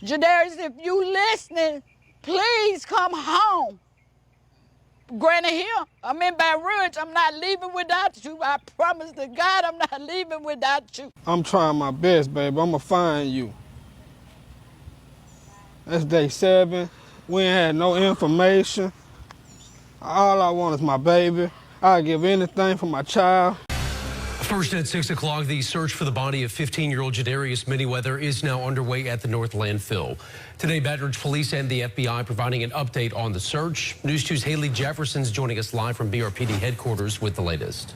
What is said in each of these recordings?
Ja'Derrius, if you listening, please come home. Granny Hill, I'm in Baton Rouge. I'm not leaving without you. I promise to God I'm not leaving without you. I'm trying my best, baby. I'm gonna find you. That's day 7. We ain't had no information. All I want is my baby. I'll give anything for my child. First at 6 o'clock, the search for the body of 15-year-old Ja'Derrius Minnieweather is now underway at the North Landfill. Today, Baton Rouge Police and the FBI providing an update on the search. News 2's Haley Jefferson's joining us live from BRPD headquarters with the latest.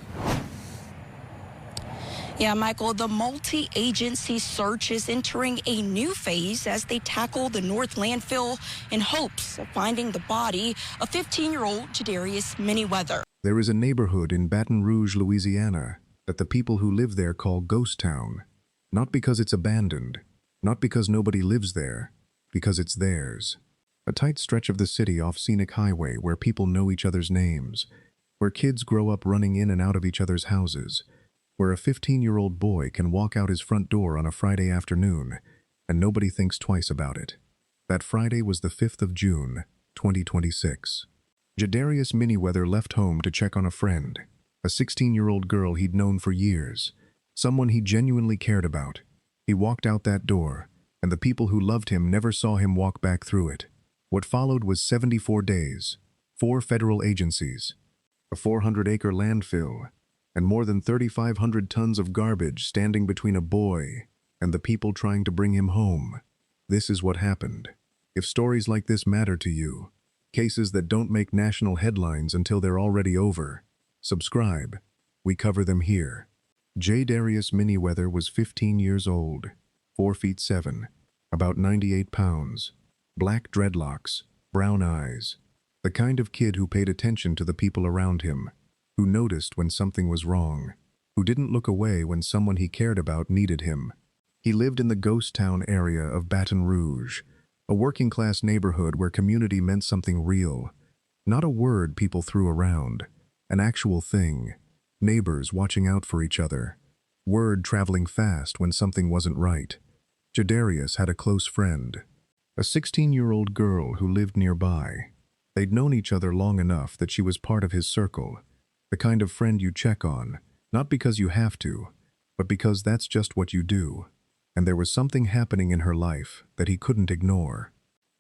Yeah, Michael, the multi-agency search is entering a new phase as they tackle the North Landfill in hopes of finding the body of 15-year-old Ja'Derrius Minnieweather. There is a neighborhood in Baton Rouge, Louisiana, that the people who live there call Ghost Town. Not because it's abandoned, not because nobody lives there, because it's theirs. A tight stretch of the city off Scenic Highway where people know each other's names, where kids grow up running in and out of each other's houses, where a 15-year-old boy can walk out his front door on a Friday afternoon and nobody thinks twice about it. That Friday was the 5th of June, 2026. Ja'Derrius Minnieweather left home to check on a friend, a 16-year-old girl he'd known for years, someone he genuinely cared about. He walked out that door, and the people who loved him never saw him walk back through it. What followed was 74 days, 4 federal agencies, a 400-acre landfill, and more than 3,500 tons of garbage standing between a boy and the people trying to bring him home. This is what happened. If stories like this matter to you, cases that don't make national headlines until they're already over, subscribe. We cover them here. Ja'Derrius Minnieweather was 15 years old, 4 feet 7, about 98 pounds, black dreadlocks, brown eyes, the kind of kid who paid attention to the people around him, who noticed when something was wrong, who didn't look away when someone he cared about needed him. He lived in the ghost town area of Baton Rouge, a working-class neighborhood where community meant something real, not a word people threw around, an actual thing, neighbors watching out for each other, word traveling fast when something wasn't right. Ja'Derrius had a close friend, a 16-year-old girl who lived nearby. They'd known each other long enough that she was part of his circle, the kind of friend you check on, not because you have to, but because that's just what you do. And there was something happening in her life that he couldn't ignore.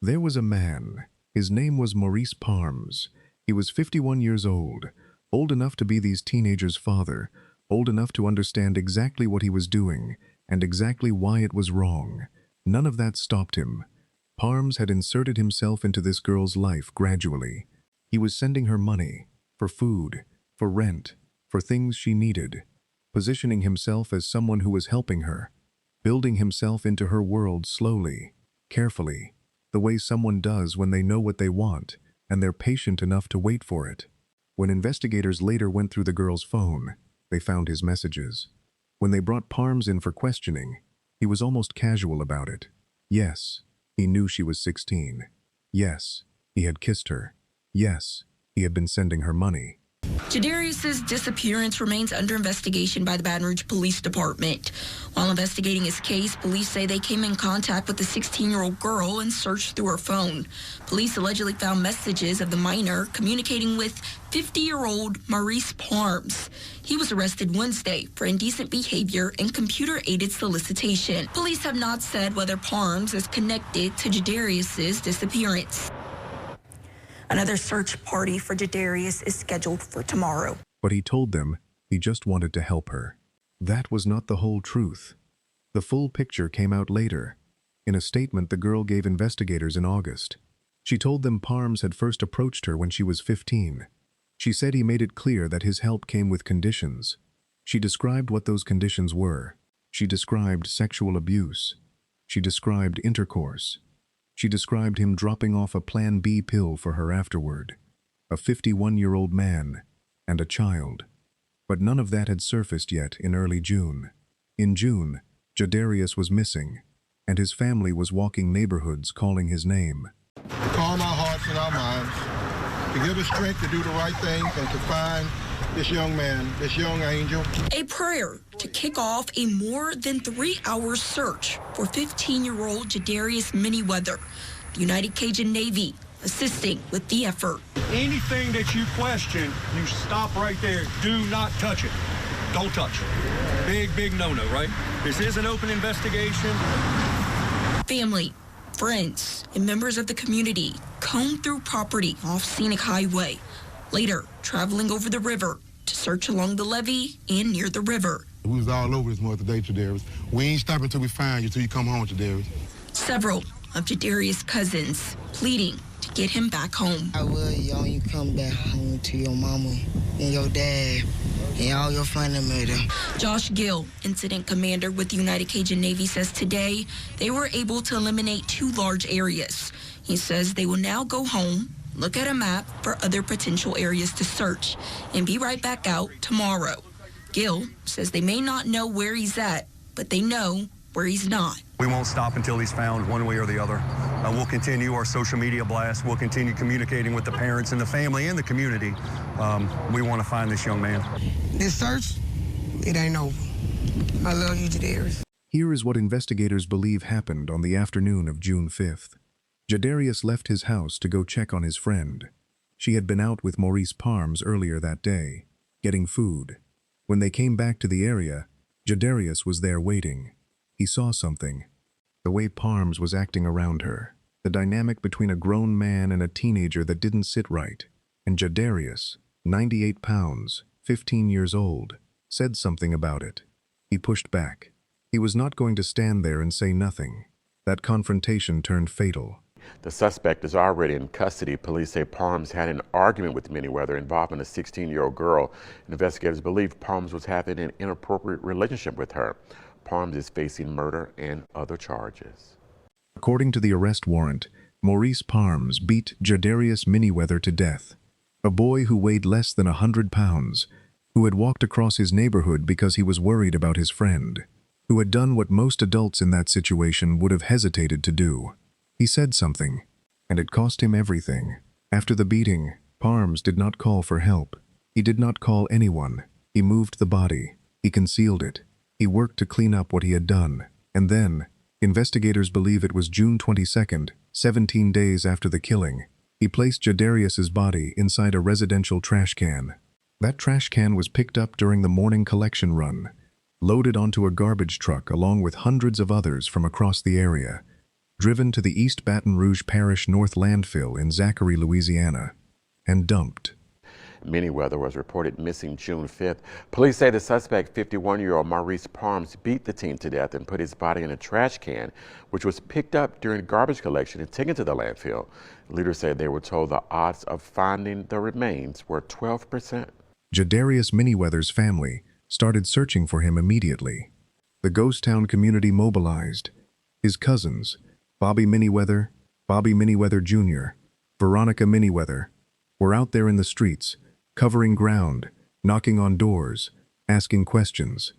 There was a man. His name was Maurice Parms. He was 51 years old enough to be these teenagers' father, old enough to understand exactly what he was doing and exactly why it was wrong. None of that stopped him. Parms had inserted himself into this girl's life gradually. He was sending her money, for food, for rent, for things she needed, positioning himself as someone who was helping her, building himself into her world slowly, carefully, the way someone does when they know what they want and they're patient enough to wait for it. When investigators later went through the girl's phone, they found his messages. When they brought Parms in for questioning, he was almost casual about it. Yes, he knew she was 16. Yes, he had kissed her. Yes, he had been sending her money. Ja'Derrius's disappearance remains under investigation by the Baton Rouge Police Department. While investigating his case, police say they came in contact with the 16-year-old girl and searched through her phone. Police allegedly found messages of the minor communicating with 50-year-old Maurice Parms. He was arrested Wednesday for indecent behavior and computer-aided solicitation. Police have not said whether Parms is connected to Ja'Derrius's disappearance. Another search party for Ja'Derrius is scheduled for tomorrow. But he told them he just wanted to help her. That was not the whole truth. The full picture came out later, in a statement the girl gave investigators in August. She told them Parms had first approached her when she was 15. She said he made it clear that his help came with conditions. She described what those conditions were. She described sexual abuse. She described intercourse. She described him dropping off a Plan B pill for her afterward, a 51-year-old man, and a child. But none of that had surfaced yet in early June. In June, Ja'Derrius was missing, and his family was walking neighborhoods calling his name. To calm our hearts and our minds, to give us strength to do the right things and to find this young man, this young angel. A prayer to kick off a more than 3-hour search for 15-year-old Ja'Derrius Minnieweather. The United Cajun Navy assisting with the effort. Anything that you question, you stop right there. Do not touch it. Don't touch it. Big no-no, right? This is an open investigation. Family, friends, and members of the community combed through property off Scenic Highway, later traveling over the river to search along the levee and near the river. We was all over this mother today, Ja'Derrius. We ain't stopping until we find you, till you come home, Ja'Derrius. Several of Ja'Derrius' cousins pleading to get him back home. I will, y'all, you come back home to your mama and your dad and all your family members. Josh Gill, incident commander with the United Cajun Navy, says today they were able to eliminate 2 large areas. He says they will now go home, look at a map for other potential areas to search, and be right back out tomorrow. Gill says they may not know where he's at, but they know where he's not. We won't stop until he's found one way or the other. We'll continue our social media blast. We'll continue communicating with the parents and the family and the community. We want to find this young man. This search, it ain't over. I love you, Ja'Derrius. Here is what investigators believe happened on the afternoon of June 5th. Ja'Derrius left his house to go check on his friend. She had been out with Maurice Parms earlier that day, getting food. When they came back to the area, Ja'Derrius was there waiting. He saw something. The way Parms was acting around her. The dynamic between a grown man and a teenager that didn't sit right. And Ja'Derrius, 98 pounds, 15 years old, said something about it. He pushed back. He was not going to stand there and say nothing. That confrontation turned fatal. The suspect is already in custody. Police say Parms had an argument with Minnieweather involving a 16-year-old girl. Investigators believe Parms was having an inappropriate relationship with her. Parms is facing murder and other charges. According to the arrest warrant, Maurice Parms beat Ja'Derrius Minnieweather to death. A boy who weighed less than 100 pounds, who had walked across his neighborhood because he was worried about his friend, who had done what most adults in that situation would have hesitated to do. He said something, and it cost him everything. After the beating, Parms did not call for help. He did not call anyone. He moved the body. He concealed it. He worked to clean up what he had done. And then, investigators believe it was June 22nd, 17 days after the killing, he placed Ja'Derrius's body inside a residential trash can. That trash can was picked up during the morning collection run, loaded onto a garbage truck along with hundreds of others from across the area, driven to the East Baton Rouge Parish North Landfill in Zachary, Louisiana, and dumped. Minnieweather was reported missing June 5th. Police say the suspect, 51-year-old Maurice Parms, beat the teen to death and put his body in a trash can, which was picked up during garbage collection and taken to the landfill. Leaders say they were told the odds of finding the remains were 12%. Ja'Derrius Minnieweather's family started searching for him immediately. The ghost town community mobilized. His cousins, Bobby Minnieweather, Bobby Minnieweather Jr., Veronica Minnieweather, were out there in the streets, covering ground, knocking on doors, asking questions.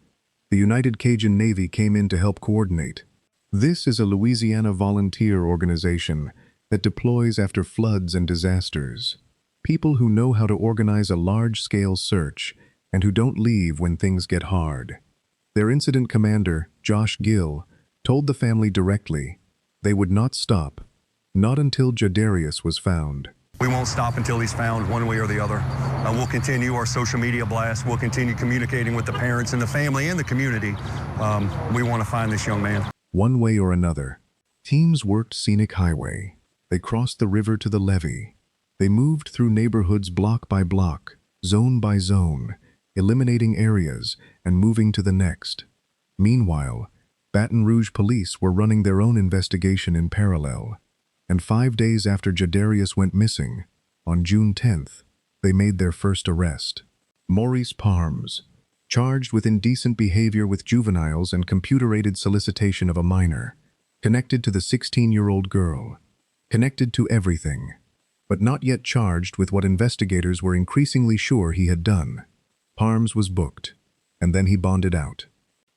The United Cajun Navy came in to help coordinate. This is a Louisiana volunteer organization that deploys after floods and disasters. People who know how to organize a large-scale search and who don't leave when things get hard. Their incident commander, Josh Gill, told the family directly they would not stop, not until Ja'Derrius was found. We won't stop until he's found one way or the other. We'll continue our social media blast. We'll continue communicating with the parents and the family and the community. We want to find this young man. One way or another, teams worked Scenic Highway. They crossed the river to the levee. They moved through neighborhoods block by block, zone by zone, eliminating areas and moving to the next. Meanwhile, Baton Rouge police were running their own investigation in parallel. And 5 days after Ja'Derrius went missing, on June 10th, they made their first arrest. Maurice Parms, charged with indecent behavior with juveniles and computer-aided solicitation of a minor, connected to the 16-year-old girl, connected to everything, but not yet charged with what investigators were increasingly sure he had done. Parms was booked, and then he bonded out.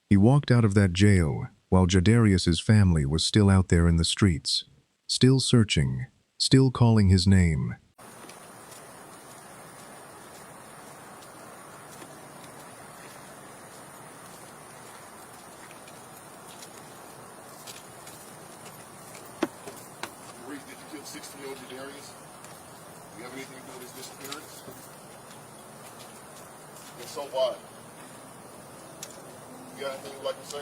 He walked out of that jail while Ja'Derrius's family was still out there in the streets, still searching, still calling his name. 16-year-old Ja'Derrius? Do you have anything to do with his disappearance? If so, why? You got anything you'd like to say?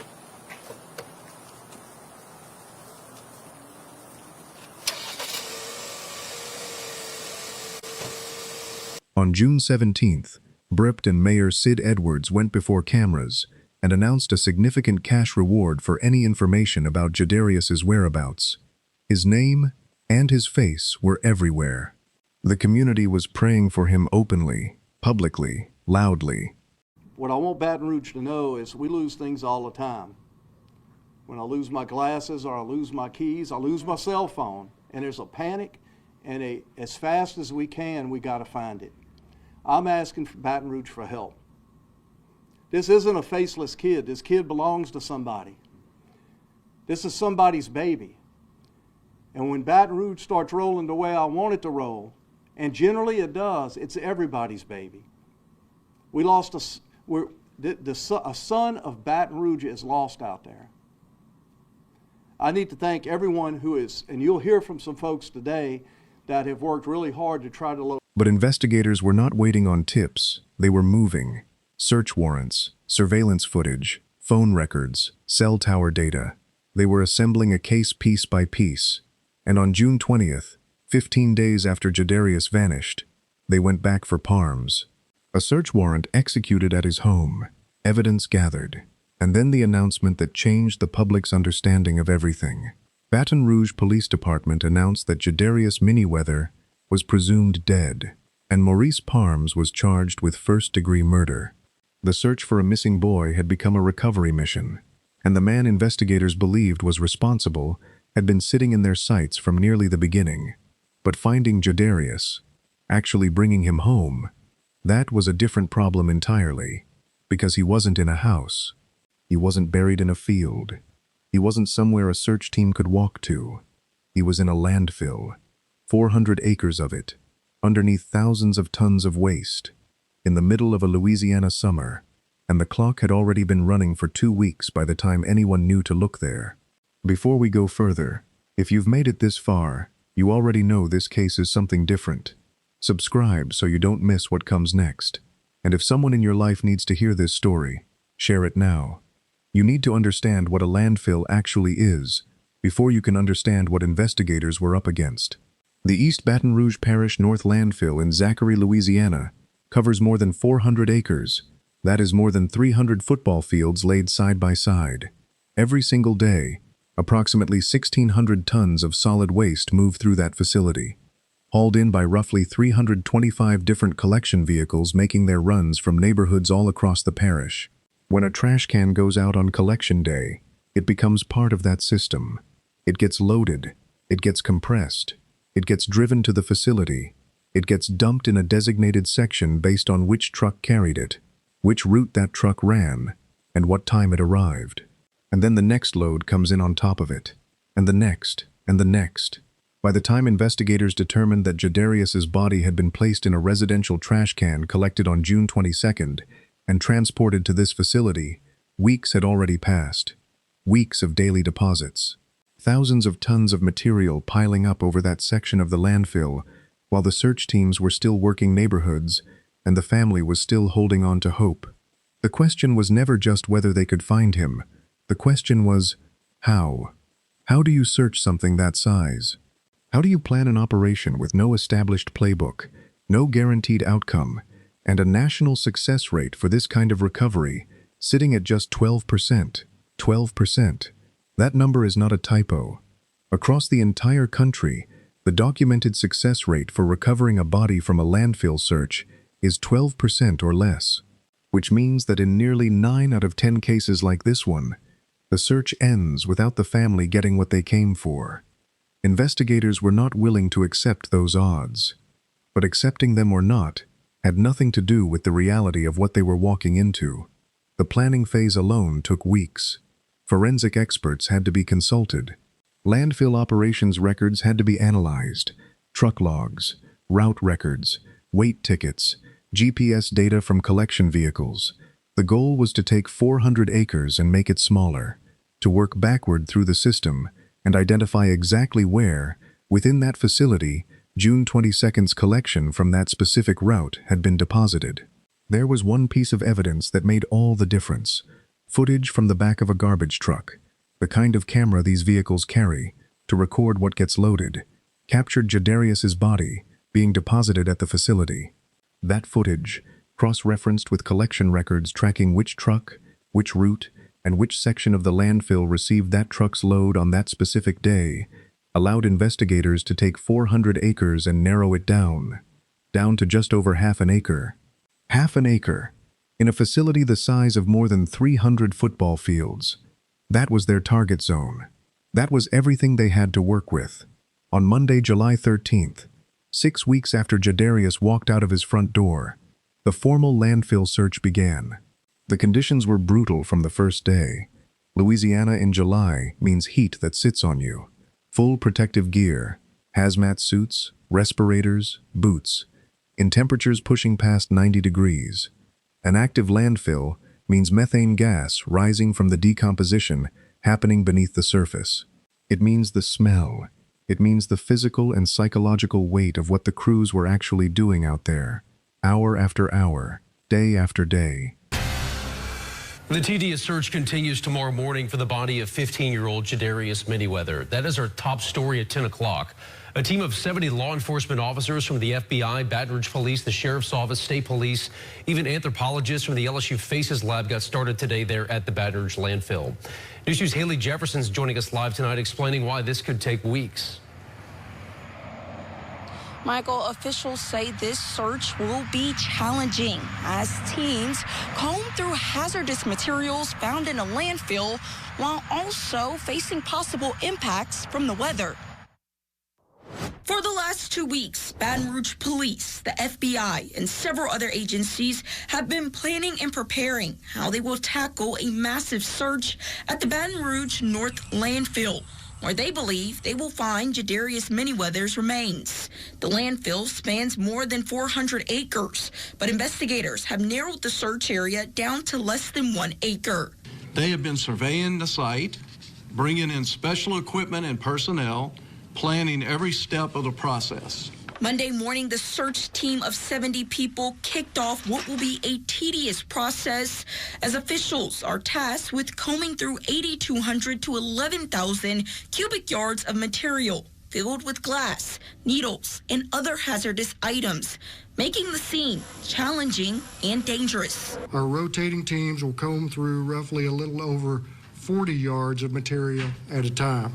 On June 17th, Bripton Mayor Sid Edwards went before cameras and announced a significant cash reward for any information about Ja'Derrius's whereabouts. His name and his face were everywhere. The community was praying for him openly, publicly, loudly. What I want Baton Rouge to know is we lose things all the time. When I lose my glasses or I lose my keys, I lose my cell phone, and there's a panic, and as fast as we can, we got to find it. I'm asking for Baton Rouge for help. This isn't a faceless kid. This kid belongs to somebody. This is somebody's baby. And when Baton Rouge starts rolling the way I want it to roll, and generally it does, it's everybody's baby. We lost a son of Baton Rouge is lost out there. I need to thank everyone who is, and you'll hear from some folks today that have worked really hard to try to locate. But investigators were not waiting on tips. They were moving. Search warrants, surveillance footage, phone records, cell tower data. They were assembling a case piece by piece. And on June 20th, 15 days after Ja'Derrius vanished, they went back for Parms. A search warrant executed at his home, evidence gathered, and then the announcement that changed the public's understanding of everything. Baton Rouge Police Department announced that Ja'Derrius Minnieweather was presumed dead, and Maurice Parms was charged with first-degree murder. The search for a missing boy had become a recovery mission, and the man investigators believed was responsible had been sitting in their sights from nearly the beginning. But finding Ja'Derrius, actually bringing him home, that was a different problem entirely, because he wasn't in a house. He wasn't buried in a field. He wasn't somewhere a search team could walk to. He was in a landfill, 400 acres of it, underneath thousands of tons of waste, in the middle of a Louisiana summer, and the clock had already been running for 2 weeks by the time anyone knew to look there. Before we go further, if you've made it this far, you already know this case is something different. Subscribe so you don't miss what comes next. And if someone in your life needs to hear this story, share it now. You need to understand what a landfill actually is before you can understand what investigators were up against. The East Baton Rouge Parish North Landfill in Zachary, Louisiana, covers more than 400 acres. That is more than 300 football fields laid side by side. Every single day, approximately 1,600 tons of solid waste move through that facility, hauled in by roughly 325 different collection vehicles making their runs from neighborhoods all across the parish. When a trash can goes out on collection day, it becomes part of that system. It gets loaded, it gets compressed, it gets driven to the facility, it gets dumped in a designated section based on which truck carried it, which route that truck ran, and what time it arrived. And then the next load comes in on top of it, and the next, and the next. By the time investigators determined that Ja'Derrius's body had been placed in a residential trash can collected on June 22nd and transported to this facility, weeks had already passed. Weeks of daily deposits. Thousands of tons of material piling up over that section of the landfill while the search teams were still working neighborhoods and the family was still holding on to hope. The question was never just whether they could find him. The question was, how? How do you search something that size? How do you plan an operation with no established playbook, no guaranteed outcome, and a national success rate for this kind of recovery sitting at just 12%? 12%. That number is not a typo. Across the entire country, the documented success rate for recovering a body from a landfill search is 12% or less, which means that in nearly 9 out of 10 cases like this one, the search ends without the family getting what they came for. Investigators were not willing to accept those odds, but accepting them or not had nothing to do with the reality of what they were walking into. The planning phase alone took weeks. Forensic experts had to be consulted. Landfill operations records had to be analyzed. Truck logs, route records, weight tickets, GPS data from collection vehicles. The goal was to take 400 acres and make it smaller, to work backward through the system and identify exactly where, Within that facility, June 22nd's collection from that specific route had been deposited. There was one piece of evidence that made all the difference. Footage from the back of a garbage truck, the kind of camera these vehicles carry to record what gets loaded, captured Ja'Derrius's body being deposited at the facility. That footage, cross-referenced with collection records tracking which truck, which route, and which section of the landfill received that truck's load on that specific day, allowed investigators to take 400 acres and narrow it down to just over half an acre. Half an acre, in a facility the size of more than 300 football fields. That was their target zone. That was everything they had to work with. On Monday, July 13th, 6 weeks after Ja'Derrius walked out of his front door, the formal landfill search began. The conditions were brutal from the first day. Louisiana in July means heat that sits on you. Full protective gear, hazmat suits, respirators, boots, in temperatures pushing past 90 degrees. An active landfill means methane gas rising from the decomposition happening beneath the surface. It means the smell. It means the physical and psychological weight of what the crews were actually doing out there, hour after hour, day after day. The tedious search continues tomorrow morning for the body of 15-year-old Ja'Derrius Minnieweather. That is our top story at 10 o'clock. A team of 70 law enforcement officers from the FBI, Baton Rouge Police, the Sheriff's Office, State Police, even anthropologists from the LSU Faces Lab got started today there at the Baton Rouge landfill. News 2's Haley Jefferson's joining us live tonight explaining why this could take weeks. Michael, officials say this search will be challenging as teams comb through hazardous materials found in a landfill while also facing possible impacts from the weather. For the last 2 weeks, Baton Rouge Police, the FBI, and several other agencies have been planning and preparing how they will tackle a massive search at the Baton Rouge North Landfill, where they believe they will find Ja'Derrius Minnieweather's remains. The landfill spans more than 400 acres, but investigators have narrowed the search area down to less than 1 acre. They have been surveying the site, bringing in special equipment and personnel, planning every step of the process. Monday morning, the search team of 70 people kicked off what will be a tedious process as officials are tasked with combing through 8,200 to 11,000 cubic yards of material filled with glass, needles, and other hazardous items, making the scene challenging and dangerous. Our rotating teams will comb through roughly a little over 40 yards of material at a time.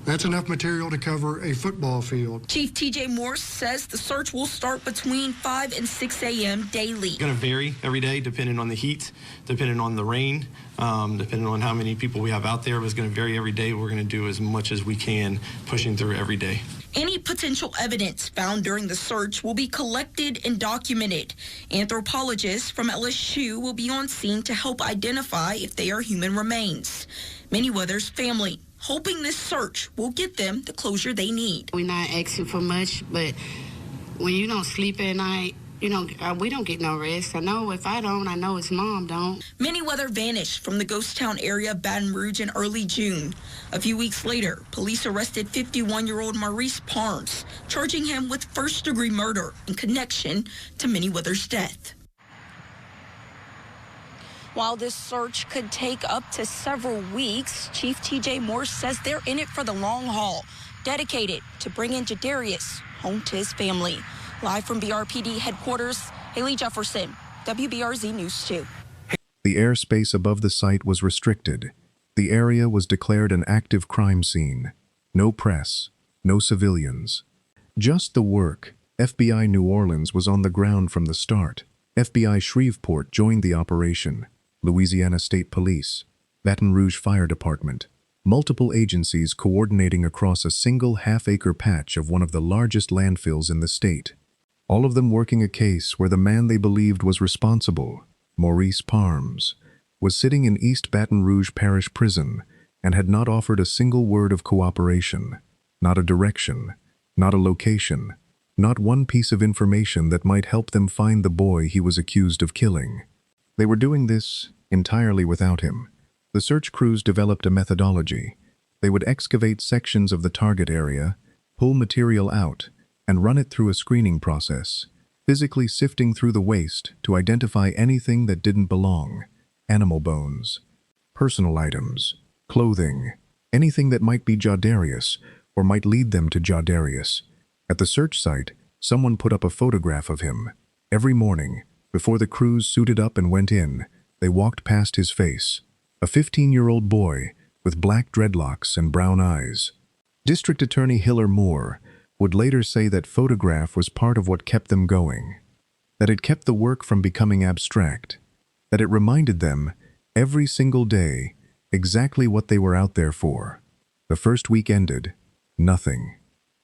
That's enough material to cover a football field. Chief T.J. Morse says the search will start between 5 and 6 a.m. daily. It's going to vary every day depending on the heat, depending on the rain, depending on how many people we have out there. It's going to vary every day. We're going to do as much as we can, pushing through every day. Any potential evidence found during the search will be collected and documented. Anthropologists from LSU will be on scene to help identify if they are human remains. Minnieweather's family hoping this search will get them the closure they need. We're not asking for much, but when you don't sleep at night, we don't get no rest. I know if I don't, I know his mom don't. Minnieweather vanished from the ghost town area of Baton Rouge in early June. A few weeks later, police arrested 51-year-old Maurice Parms, charging him with first-degree murder in connection to Minnieweather's death. While this search could take up to several weeks, Chief T.J. Morse says they're in it for the long haul, dedicated to bringing Ja'Derrius home to his family. Live from BRPD headquarters, Haley Jefferson, WBRZ News 2. The airspace above the site was restricted. The area was declared an active crime scene. No press, no civilians. Just the work. FBI New Orleans was on the ground from the start. FBI Shreveport joined the operation. Louisiana State Police, Baton Rouge Fire Department, multiple agencies coordinating across a single half-acre patch of one of the largest landfills in the state. All of them working a case where the man they believed was responsible, Maurice Parms, was sitting in East Baton Rouge Parish Prison and had not offered a single word of cooperation, not a direction, not a location, not one piece of information that might help them find the boy he was accused of killing. They were doing this entirely without him. The search crews developed a methodology. They would excavate sections of the target area, pull material out, and run it through a screening process, physically sifting through the waste to identify anything that didn't belong: animal bones, personal items, clothing, anything that might be Ja'Derrius or might lead them to Ja'Derrius. At the search site, someone put up a photograph of him. Every morning, before the crews suited up and went in, they walked past his face. A 15-year-old boy with black dreadlocks and brown eyes. District Attorney Hiller Moore would later say that photograph was part of what kept them going, that it kept the work from becoming abstract, that it reminded them every single day exactly what they were out there for. The first week ended, nothing.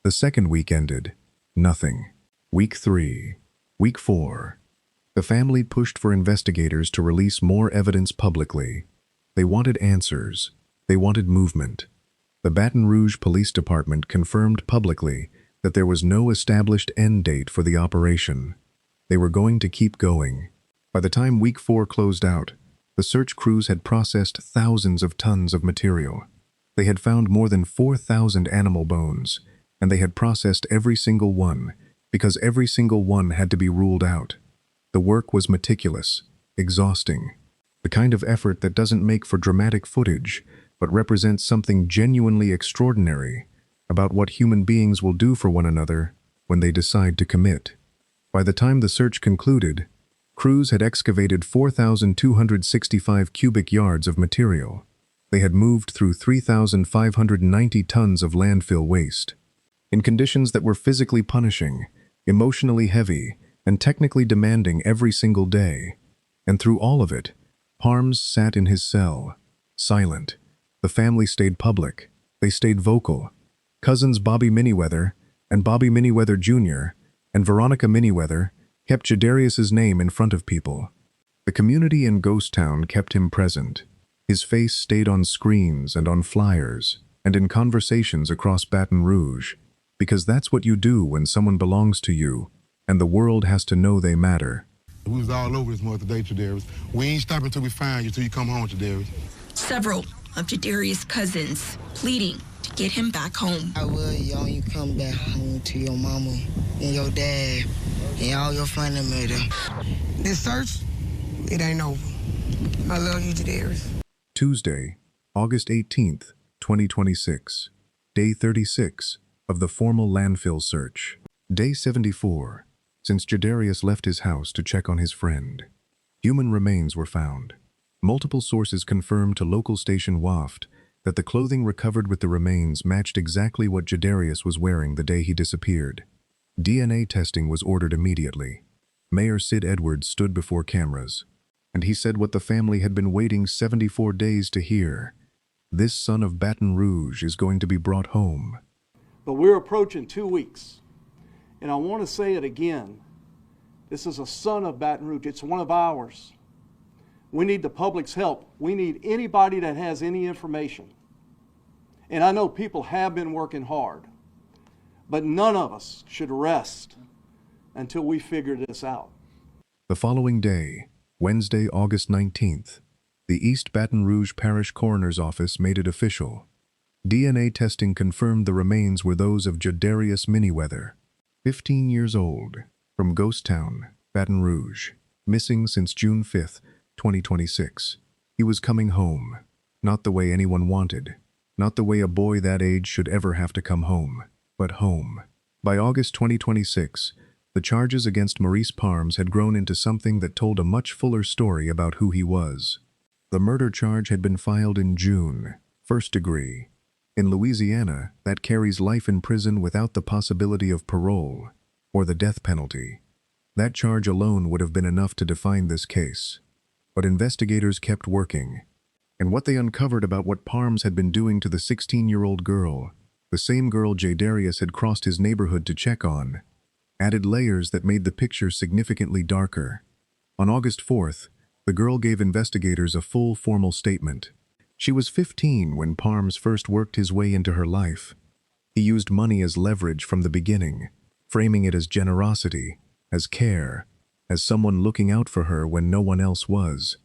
The second week ended, nothing. Week 3, week 4. The family pushed for investigators to release more evidence publicly. They wanted answers. They wanted movement. The Baton Rouge Police Department confirmed publicly that there was no established end date for the operation. They were going to keep going. By the time week 4 closed out, the search crews had processed thousands of tons of material. They had found more than 4,000 animal bones, and they had processed every single one, because every single one had to be ruled out. The work was meticulous, exhausting, the kind of effort that doesn't make for dramatic footage, but represents something genuinely extraordinary about what human beings will do for one another when they decide to commit. By the time the search concluded, crews had excavated 4,265 cubic yards of material. They had moved through 3,590 tons of landfill waste. In conditions that were physically punishing, emotionally heavy, and technically demanding every single day. And through all of it, Parms sat in his cell, silent. The family stayed public. They stayed vocal. Cousins Bobby Minnieweather and Bobby Minnieweather Jr. and Veronica Minnieweather kept Ja'Derrius's name in front of people. The community in Ghost Town kept him present. His face stayed on screens and on flyers and in conversations across Baton Rouge, because that's what you do when someone belongs to you and the world has to know they matter. We was all over this mother today, Ja'Derrius. We ain't stopping until we find you, till you come home, Ja'Derrius. Several of Ja'Derrius' cousins pleading to get him back home. I will, y'all, you come back home to your mama and your dad and all your family members. This search, it ain't over. I love you, Ja'Derrius. Tuesday, August 18th, 2026. Day 36 of the formal landfill search. Day 74, since Ja'Derrius left his house to check on his friend. Human remains were found. Multiple sources confirmed to local station WAFT that the clothing recovered with the remains matched exactly what Ja'Derrius was wearing the day he disappeared. DNA testing was ordered immediately. Mayor Sid Edwards stood before cameras, and he said what the family had been waiting 74 days to hear. This son of Baton Rouge is going to be brought home. But we're approaching 2 weeks. And I want to say it again. This is a son of Baton Rouge. It's one of ours. We need the public's help. We need anybody that has any information. And I know people have been working hard, but none of us should rest until we figure this out. The following day, Wednesday, August 19th, the East Baton Rouge Parish Coroner's Office made it official. DNA testing confirmed the remains were those of Ja'Derrius Minnieweather, 15 years old, from Ghost Town, Baton Rouge, missing since June 5th, 2026. He was coming home, not the way anyone wanted, not the way a boy that age should ever have to come home, but home. By August 2026, the charges against Maurice Parms had grown into something that told a much fuller story about who he was. The murder charge had been filed in June, first degree. In Louisiana, that carries life in prison without the possibility of parole or the death penalty. That charge alone would have been enough to define this case. But investigators kept working, and what they uncovered about what Parms had been doing to the 16-year-old girl, the same girl Ja'Derrius had crossed his neighborhood to check on, added layers that made the picture significantly darker. On August 4th, the girl gave investigators a full formal statement. She was 15 when Parms first worked his way into her life. He used money as leverage from the beginning, framing it as generosity, as care, as someone looking out for her when no one else was.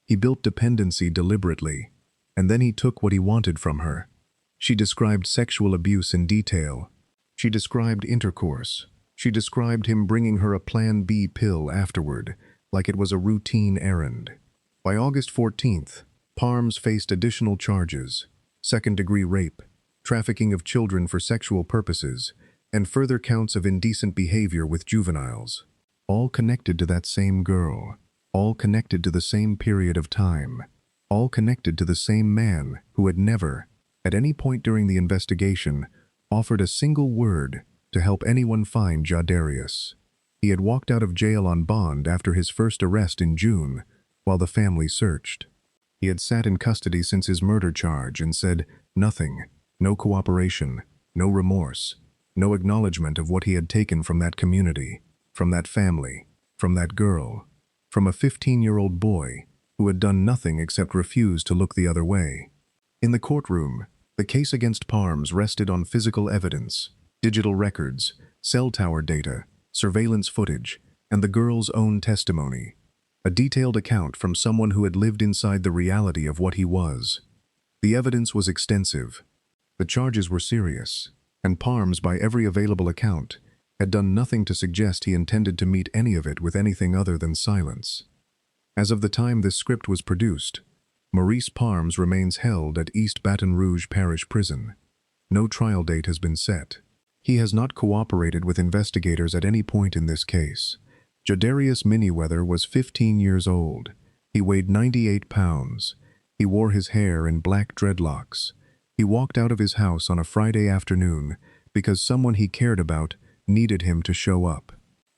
He built dependency deliberately, and then he took what he wanted from her. She described sexual abuse in detail. She described intercourse. She described him bringing her a Plan B pill afterward, like it was a routine errand. By August 14th, Parms faced additional charges: second-degree rape, trafficking of children for sexual purposes, and further counts of indecent behavior with juveniles. All connected to that same girl. All connected to the same period of time. All connected to the same man who had never, at any point during the investigation, offered a single word to help anyone find Ja'Derrius. He had walked out of jail on bond after his first arrest in June, while the family searched. He had sat in custody since his murder charge and said nothing, no cooperation, no remorse, no acknowledgement of what he had taken from that community, from that family, from that girl, from a 15-year-old boy who had done nothing except refuse to look the other way. In the courtroom, the case against Parms rested on physical evidence, digital records, cell tower data, surveillance footage, and the girl's own testimony. A detailed account from someone who had lived inside the reality of what he was. The evidence was extensive. The charges were serious, and Parms, by every available account, had done nothing to suggest he intended to meet any of it with anything other than silence. As of the time this script was produced, Maurice Parms remains held at East Baton Rouge Parish Prison. No trial date has been set. He has not cooperated with investigators at any point in this case. Ja'Derrius Minnieweather was 15 years old. He weighed 98 pounds. He wore his hair in black dreadlocks. He walked out of his house on a Friday afternoon because someone he cared about needed him to show up.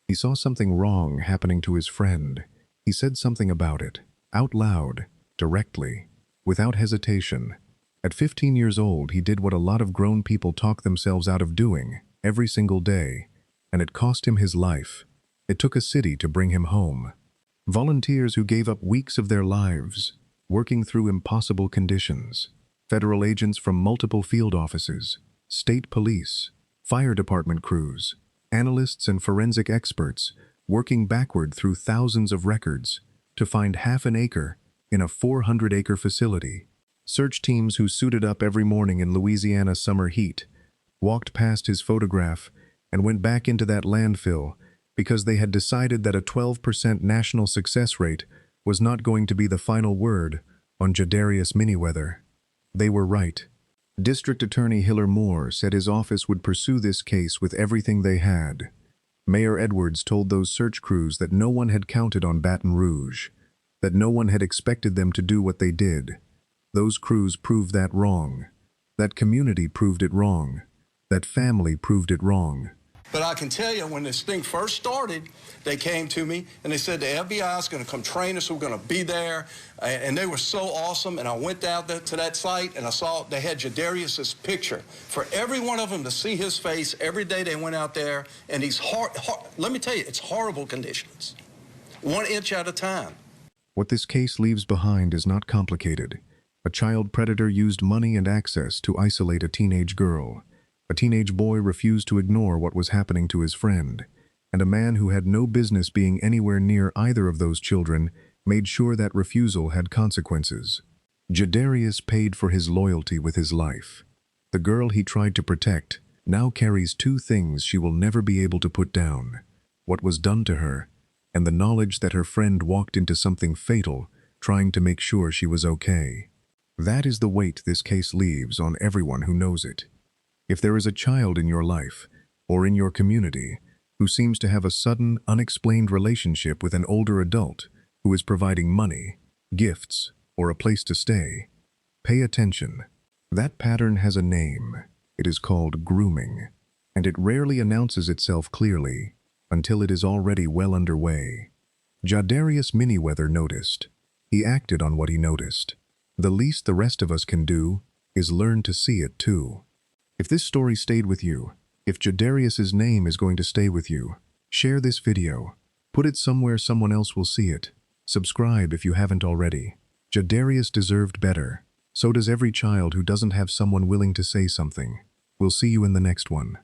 He saw something wrong happening to his friend. He said something about it, out loud, directly, without hesitation. At 15 years old, he did what a lot of grown people talk themselves out of doing every single day, and it cost him his life. It took a city to bring him home. Volunteers who gave up weeks of their lives, working through impossible conditions. Federal agents from multiple field offices, state police, fire department crews, analysts and forensic experts, working backward through thousands of records to find half an acre in a 400-acre facility. Search teams who suited up every morning in Louisiana summer heat, walked past his photograph and went back into that landfill because they had decided that a 12% national success rate was not going to be the final word on Ja'Derrius Minnieweather. They were right. District Attorney Hiller Moore said his office would pursue this case with everything they had. Mayor Edwards told those search crews that no one had counted on Baton Rouge, that no one had expected them to do what they did. Those crews proved that wrong. That community proved it wrong. That family proved it wrong. But I can tell you, when this thing first started, they came to me and they said the FBI is going to come train us. We're going to be there. And they were so awesome. And I went down to that site and I saw they had Ja'Derrius's picture. For every one of them to see his face every day they went out there. And these let me tell you, it's horrible conditions. 1 inch at a time. What this case leaves behind is not complicated. A child predator used money and access to isolate a teenage girl. A teenage boy refused to ignore what was happening to his friend, and a man who had no business being anywhere near either of those children made sure that refusal had consequences. Ja'Derrius paid for his loyalty with his life. The girl he tried to protect now carries two things she will never be able to put down: what was done to her, and the knowledge that her friend walked into something fatal trying to make sure she was okay. That is the weight this case leaves on everyone who knows it. If there is a child in your life, or in your community, who seems to have a sudden, unexplained relationship with an older adult who is providing money, gifts, or a place to stay, pay attention. That pattern has a name. It is called grooming, and it rarely announces itself clearly until it is already well underway. Ja'Derrius Minnieweather noticed. He acted on what he noticed. The least the rest of us can do is learn to see it too. If this story stayed with you, if Ja'Derrius's name is going to stay with you, share this video. Put it somewhere someone else will see it. Subscribe if you haven't already. Ja'Derrius deserved better. So does every child who doesn't have someone willing to say something. We'll see you in the next one.